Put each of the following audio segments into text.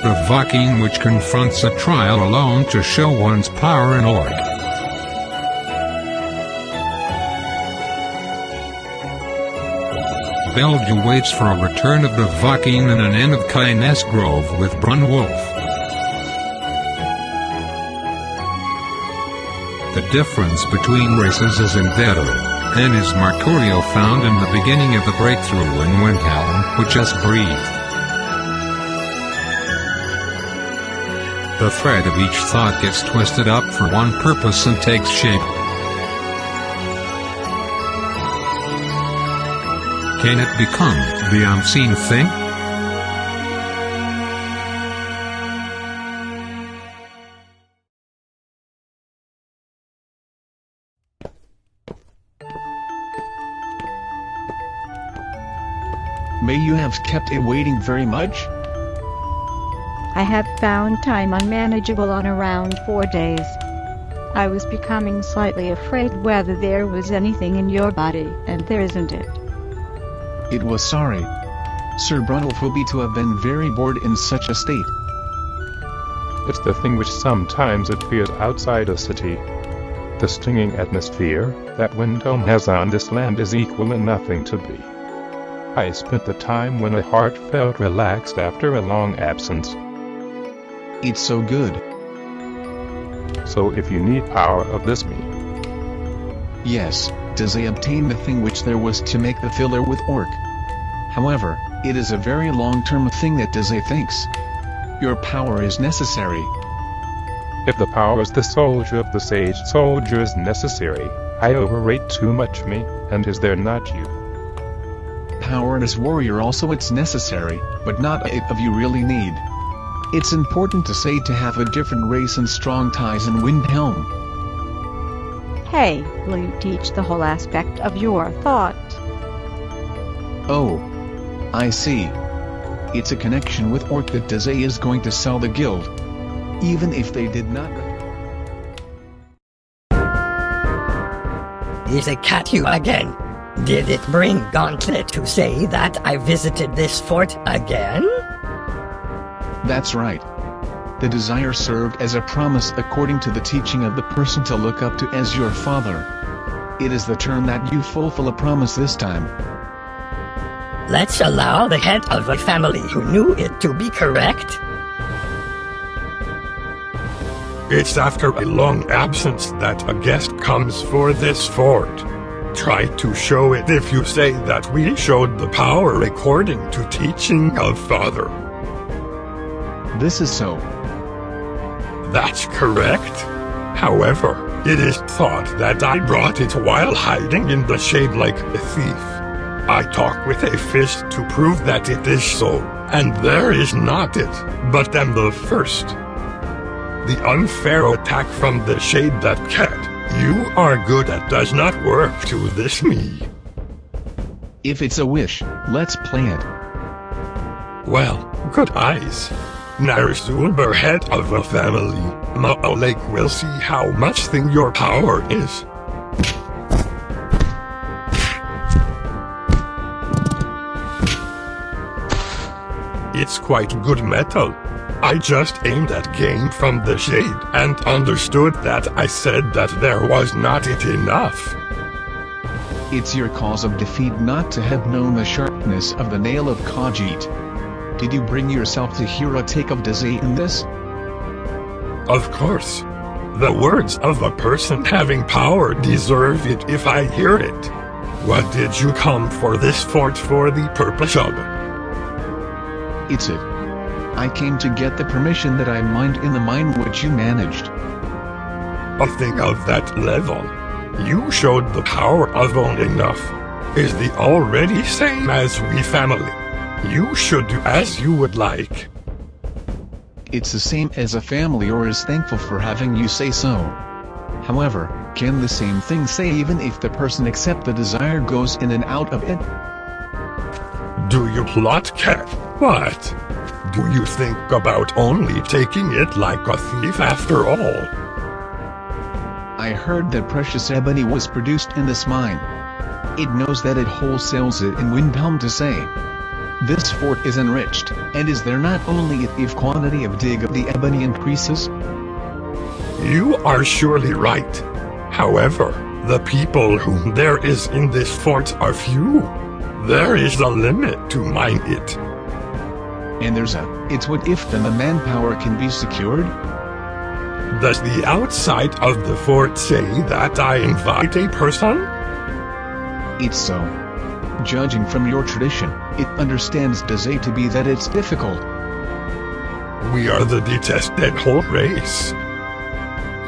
the Viking which confronts a trial alone to show one's power in org. Belgia waits for a return of the Viking in an inn of Kyness Grove with Brunwolf. The difference between races is inveterate, and is Mercurio found in the beginning of the breakthrough in Windhelm, which just breathed. The thread of each thought gets twisted up for one purpose and takes shape. Can it become the unseen thing? May you have kept it waiting very much? I have found time unmanageable on around 4 days. I was becoming slightly afraid whether there was anything in your body, and there isn't it. It was sorry. Sir Brunwolf will be to have been very bored in such a state. It's the thing which sometimes appears outside a city. The stinging atmosphere that Windhelm has on this land is equal in nothing to me. I spent the time when my heart felt relaxed after a long absence. It's so good. So if you need power of this me. Yes, Dazay obtained the thing which there was to make the filler with Orc. However, it is a very long-term thing that Dazay thinks. Your power is necessary. If the power is the soldier of the sage soldier is necessary, I overrate too much me, and is there not you? Power as warrior also it's necessary, but not it of you really need. It's important to say to have a different race and strong ties in Windhelm. Hey, will you teach the whole aspect of your thought? Oh. I see. It's a connection with Orc that Dazay is going to sell the guild. Even if they did not... Is it cat you again? Did it bring Gauntlet to say that I visited this fort again? That's right. The desire served as a promise according to the teaching of the person to look up to as your father. It is the turn that you fulfill a promise this time. Let's allow the head of a family who knew it to be correct. It's after a long absence that a guest comes for this fort. Try to show it if you say that we showed the power according to teaching of Father. This is so. That's correct. However, it is thought that I brought it while hiding in the shade like a thief. I talk with a fish to prove that it is so, and there is not it, but am the first. The unfair attack from the shade that cat you are good at does not work to this me. If it's a wish, let's play it. Well, good eyes. Narsulber, head of a family, Maolek will see how much thing your power is. It's quite good metal. I just aimed at game from the shade and understood that I said that there was not it enough. It's your cause of defeat not to have known the sharpness of the nail of Khajiit. Did you bring yourself to hear a take of Dazay in this? Of course. The words of a person having power deserve it if I hear it. What did you come for this fort for the purpose of? It's it. I came to get the permission that I mined in the mine which you managed. A thing of that level. You showed the power of own enough. Is the already same as we family. You should do as you would like. It's the same as a family or is thankful for having you say so. However, can the same thing say even if the person except the desire goes in and out of it? Do you plot cat? What? Do you think about only taking it like a thief after all? I heard that precious ebony was produced in this mine. It knows that it wholesales it in Windhelm to say. This fort is enriched, and is there not only if quantity of dig of the ebony increases? You are surely right. However, the people whom there is in this fort are few. There is a limit to mine it. And it's what if then the manpower can be secured? Does the outside of the fort say that I invite a person? It's so. Judging from your tradition, it understands Dazay to be that it's difficult. We are the detested whole race.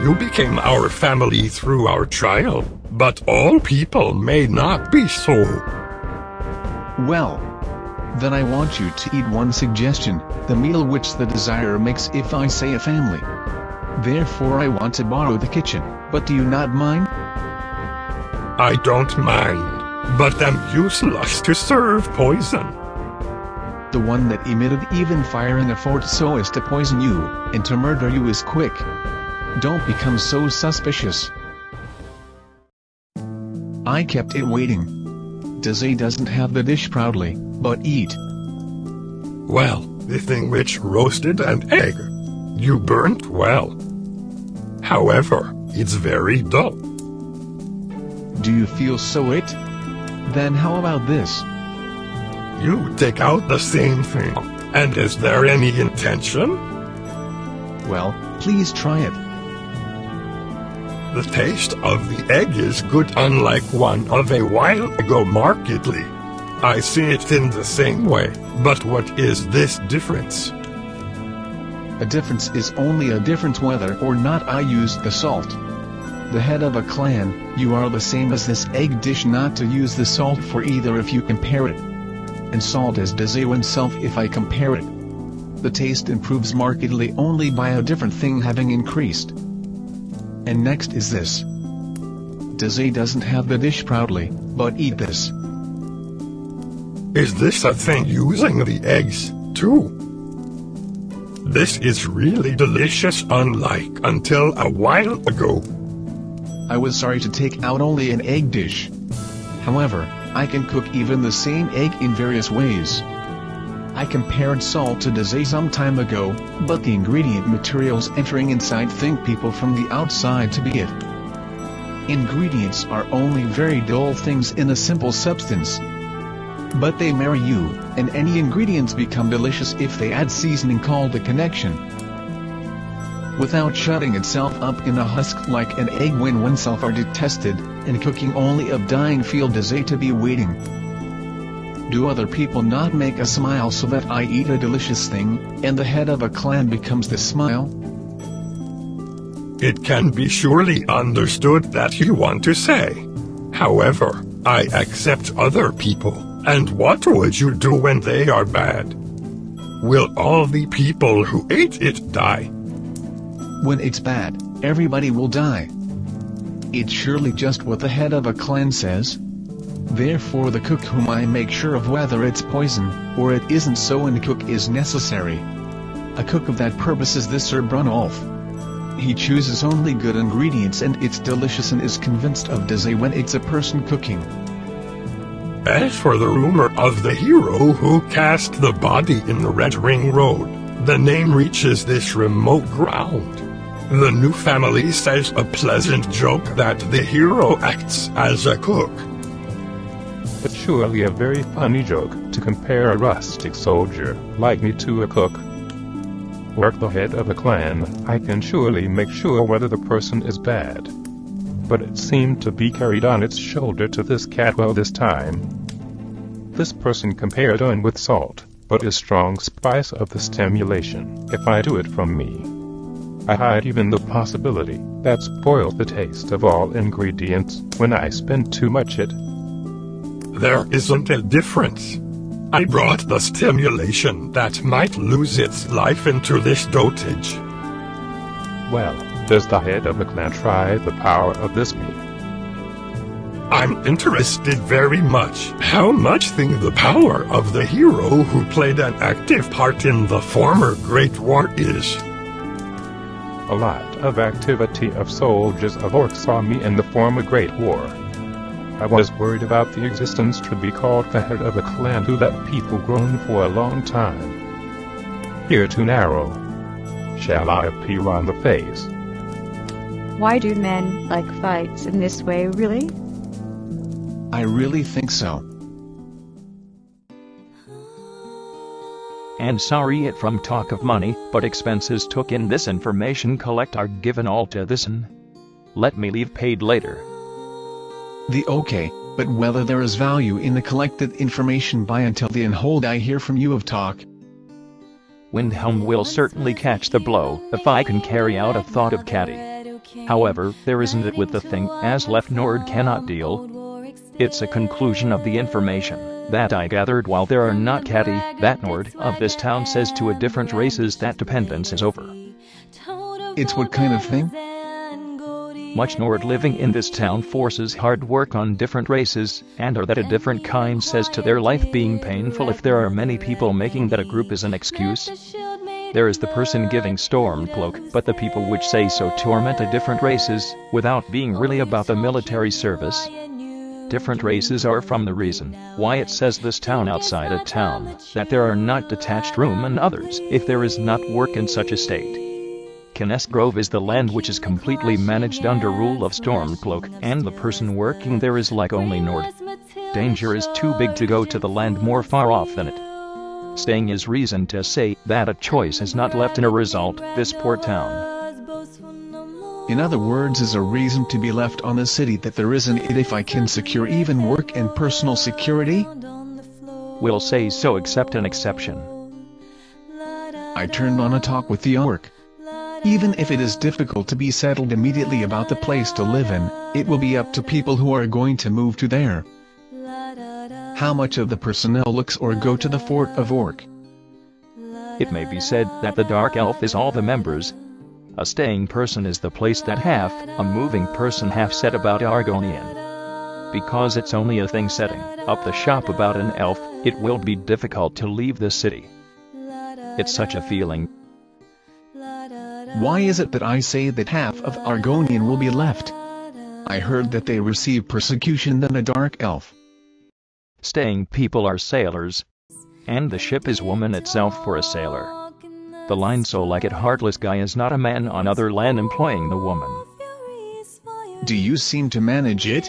You became our family through our trial, but all people may not be so. Well, then I want you to eat one suggestion, the meal which the desire makes if I say a family. Therefore I want to borrow the kitchen, but do you not mind? I don't mind, but am useless to serve poison. The one that emitted even fire in a fort so as to poison you, and to murder you is quick. Don't become so suspicious. I kept it waiting. Dazay doesn't have the dish proudly, but eat. Well, the thing which roasted an egg. You burnt well. However, it's very dull. Do you feel so it? Then how about this? You take out the same thing, and is there any intention? Well, please try it. The taste of the egg is good, unlike one of a while ago markedly. I see it in the same way, but what is this difference? A difference is only a difference whether or not I used the salt. The head of a clan, you are the same as this egg dish not to use the salt for either if you compare it. And salt is Dazay oneself if I compare it. The taste improves markedly only by a different thing having increased. And next is this. Dazay doesn't have the dish proudly, but eat this. Is this a thing using the eggs, too? This is really delicious, unlike until a while ago. I was sorry to take out only an egg dish. However, I can cook even the same egg in various ways. I compared salt to Dazay some time ago, but the ingredient materials entering inside think people from the outside to be it. Ingredients are only very dull things in a simple substance. But they marry you, and any ingredients become delicious if they add seasoning called a connection. Without shutting itself up in a husk like an egg when oneself are detested, and cooking only of dying feel Dazay to be waiting. Do other people not make a smile so that I eat a delicious thing, and the head of a clan becomes the smile? It can be surely understood that you want to say. However, I accept other people, and what would you do when they are bad? Will all the people who ate it die? When it's bad, everybody will die. It's surely just what the head of a clan says. Therefore the cook whom I make sure of whether it's poison, or it isn't so, and a cook is necessary. A cook of that purpose is this Sir Brunolf. He chooses only good ingredients and it's delicious, and is convinced of Dazay when it's a person cooking. As for the rumor of the hero who cast the body in the Red Ring Road, the name reaches this remote ground. The new family says a pleasant joke that the hero acts as a cook. But surely a very funny joke to compare a rustic soldier like me to a cook. Work the head of a clan, I can surely make sure whether the person is bad. But it seemed to be carried on its shoulder to this catwell this time. This person compared on with salt, but is strong spice of the stimulation, if I do it from me. I hide even the possibility that spoils the taste of all ingredients when I spend too much it. There isn't a difference. I brought the stimulation that might lose its life into this dotage. Well, does the head of the clan try the power of this meat? I'm interested very much how much think the power of the hero who played an active part in the former Great War is. A lot of activity of soldiers of Orc saw me in the former Great War. I was worried about the existence to be called the head of a clan who let people groan for a long time. Here too narrow. Shall I appear on the face? Why do men like fights in this way, really? I really think so. And sorry it from talk of money, but expenses took in this information collect are given all to this'n. Let me leave paid later. Okay, but whether there is value in the collected information by until then hold I hear from you of talk. Windhelm will certainly catch the blow, if I can carry out a thought of Caddy. However, there isn't it with the thing, as left Nord cannot deal. It's a conclusion of the information that I gathered while there are not Caddy, that Nord of this town says to a different races that dependence is over. It's what kind of thing? Much Nord living in this town forces hard work on different races, and or that a different kind says to their life being painful if there are many people making that a group is an excuse. There is the person giving Stormcloak, but the people which say so torment a different races, without being really about the military service. Different races are from the reason why it says this town outside a town, that there are not detached room and others if there is not work in such a state. Kinest Grove is the land which is completely managed under rule of Stormcloak, and the person working there is like only Nord. Danger is too big to go to the land more far off than it. Staying is reason to say that a choice is not left in a result, this poor town. In other words, is a reason to be left on the city that there isn't it if I can secure even work and personal security? We'll say so except an exception. I turned on a talk with the orc. Even if it is difficult to be settled immediately about the place to live in, it will be up to people who are going to move to there. How much of the personnel looks or go to the fort of Orc? It may be said that the Dark Elf is all the members. A staying person is the place that half, a moving person half set about Argonian. Because it's only a thing setting up the shop about an elf, it will be difficult to leave the city. It's such a feeling. Why is it that I say that half of Argonian will be left? I heard that they receive persecution than a dark elf. Staying people are sailors. And the ship is woman itself for a sailor. The line so like it heartless guy is not a man on other land employing the woman. Do you seem to manage it?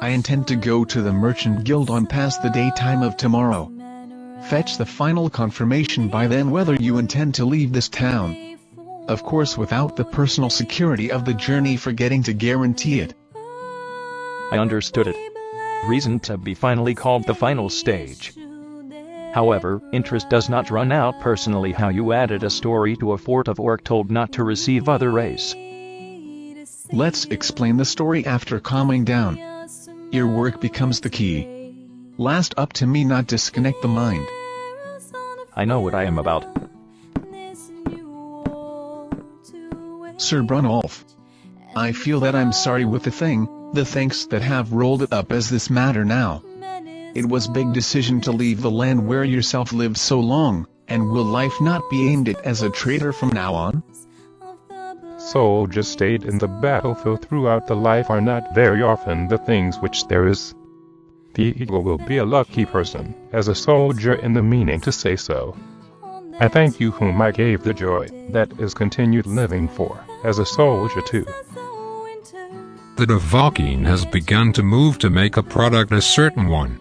I intend to go to the Merchant Guild on past the daytime of tomorrow. Fetch the final confirmation by then whether you intend to leave this town. Of course without the personal security of the journey forgetting to guarantee it. I understood it. Reason to be finally called the final stage. However, interest does not run out personally how you added a story to a fort of orc told not to receive other race. Let's explain the story after calming down. Your work becomes the key. Last up to me not disconnect the mind. I know what I am about. Sir Brunolf. I feel that I'm sorry with the thanks that have rolled it up as this matter now. It was big decision to leave the land where yourself lived so long, and will life not be aimed at as a traitor from now on? Soldiers stayed in the battlefield throughout the life are not very often the things which there is. The eagle will be a lucky person, as a soldier in the meaning to say so. I thank you whom I gave the joy that is continued living for, as a soldier too. The Dovahkiin has begun to move to make a product a certain one.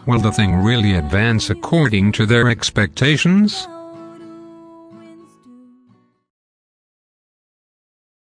Will the thing really advance according to their expectations?